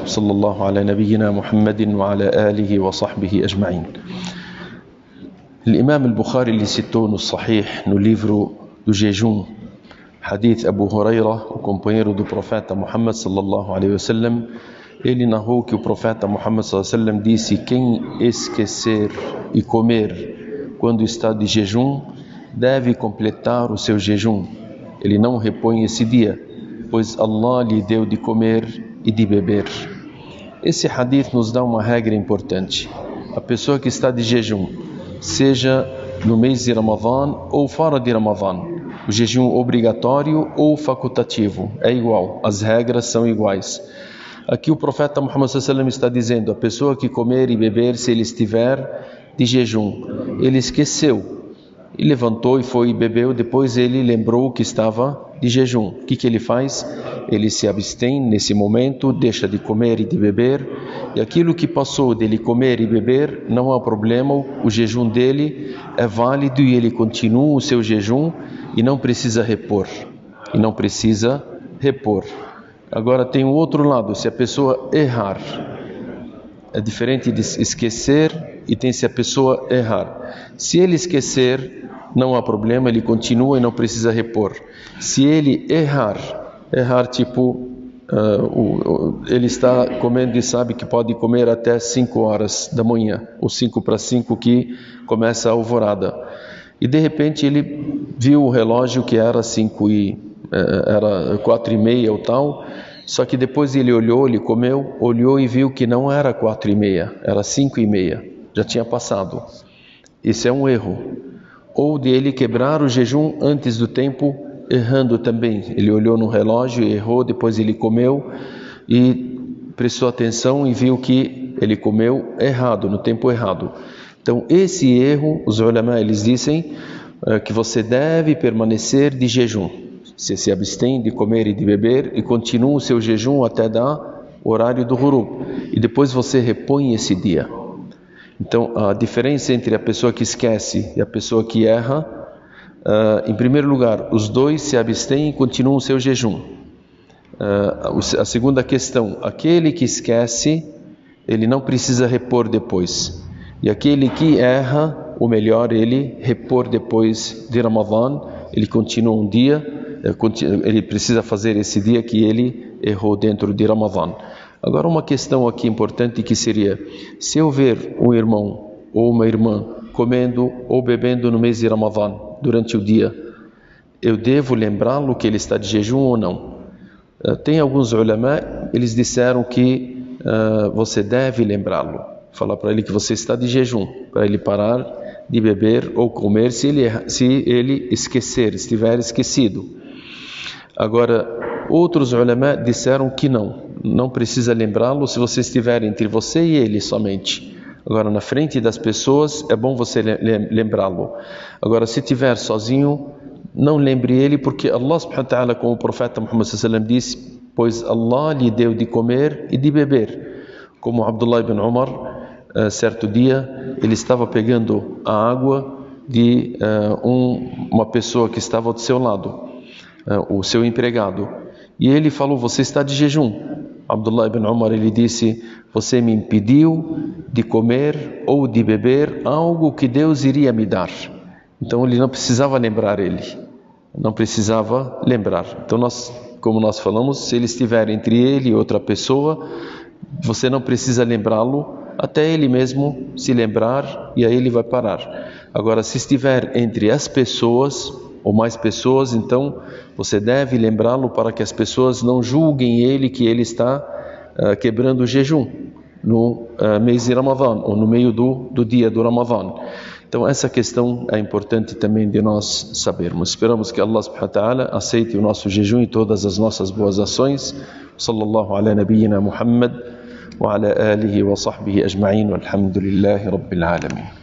sallallahu ala nabiyyina Muhammadin wa ala alihi wa sahbihi ajma'in. L'imam al-Bukhari ele citou no Sahih, no livro do jejum, hadith Abu Huraira, o companheiro do profeta Muhammad sallallahu alaihi wasallam. Ele narrou que o profeta Muhammad sallallahu alaihi wasallam disse: quem esquecer e comer quando está de jejum, deve completar o seu jejum. Ele não repõe esse dia, pois Allah lhe deu de comer e de beber. Esse hadith nos dá uma regra importante. A pessoa que está de jejum, seja no mês de Ramadã ou fora de Ramadã, o jejum obrigatório ou facultativo, é igual, as regras são iguais. Aqui o profeta Muhammad sallallahu alaihi wasallam está dizendo: a pessoa que comer e beber, se ele estiver de jejum, ele esqueceu e levantou e foi e bebeu, depois ele lembrou que estava de jejum. O que ele faz? Ele se abstém nesse momento, deixa de comer e de beber, e aquilo que passou dele comer e beber não há problema, o jejum dele é válido e ele continua o seu jejum e não precisa repor. Agora tem o outro lado, se a pessoa errar, é diferente de esquecer, e tem se a pessoa errar. Se ele esquecer, não há problema, ele continua e não precisa repor. Se ele errar tipo, ele está comendo e sabe que pode comer até 5 horas da manhã, ou 5 para 5 que começa a alvorada. E de repente ele viu o relógio que era 4:30 ou tal, só que depois ele olhou, ele comeu, olhou e viu que não era 4:30, era 5:30, já tinha passado. Isso é um erro. Ou de ele quebrar o jejum antes do tempo, errando também. Ele olhou no relógio e errou, depois ele comeu e prestou atenção e viu que ele comeu errado, no tempo errado. Então esse erro, os ulama eles dizem que você deve permanecer de jejum. Você se abstém de comer e de beber e continua o seu jejum até dar o horário do ghurub. E depois você repõe esse dia. Então a diferença entre a pessoa que esquece e a pessoa que erra, em primeiro lugar, os dois se abstêm e continuam o seu jejum. A segunda questão, aquele que esquece, ele não precisa repor depois. E aquele que erra, o melhor ele repor depois de Ramadã, ele continua um dia, ele precisa fazer esse dia que ele errou dentro de Ramadã. Agora uma questão aqui importante que seria: se eu ver um irmão ou uma irmã comendo ou bebendo no mês de Ramadã durante o dia, eu devo lembrá-lo que ele está de jejum ou não? Tem alguns ulama, eles disseram que você deve lembrá-lo, falar para ele que você está de jejum, para ele parar de beber ou comer se ele estiver esquecido. Agora, outros ulama disseram que não precisa lembrá-lo se você estiver entre você e ele somente. Agora, na frente das pessoas, é bom você lembrá-lo. Agora, se estiver sozinho, não lembre ele, porque Allah subhanahu wa ta'ala, como o profeta Muhammad sallallahu alaihi wasallam disse, pois Allah lhe deu de comer e de beber. Como Abdullah ibn Umar, certo dia, ele estava pegando a água de uma pessoa que estava do seu lado, o seu empregado. E ele falou: você está de jejum. Abdullah ibn Umar, ele disse: você me impediu de comer ou de beber algo que Deus iria me dar. Então ele não precisava lembrar ele. Então como nós falamos, se ele estiver entre ele e outra pessoa, você não precisa lembrá-lo, até ele mesmo se lembrar, e aí ele vai parar. Agora, se estiver entre as pessoas ou mais pessoas, então você deve lembrá-lo para que as pessoas não julguem ele que ele está quebrando o jejum no mês de Ramadã, ou no meio do dia do Ramadã. Então essa questão é importante também de nós sabermos. Esperamos que Allah subhanahu wa ta'ala aceite o nosso jejum e todas as nossas boas ações. Sallallahu ala nabiyyina Muhammad wa ala alihi wa sahbihi ajma'in, walhamdulillahi rabbil alamin.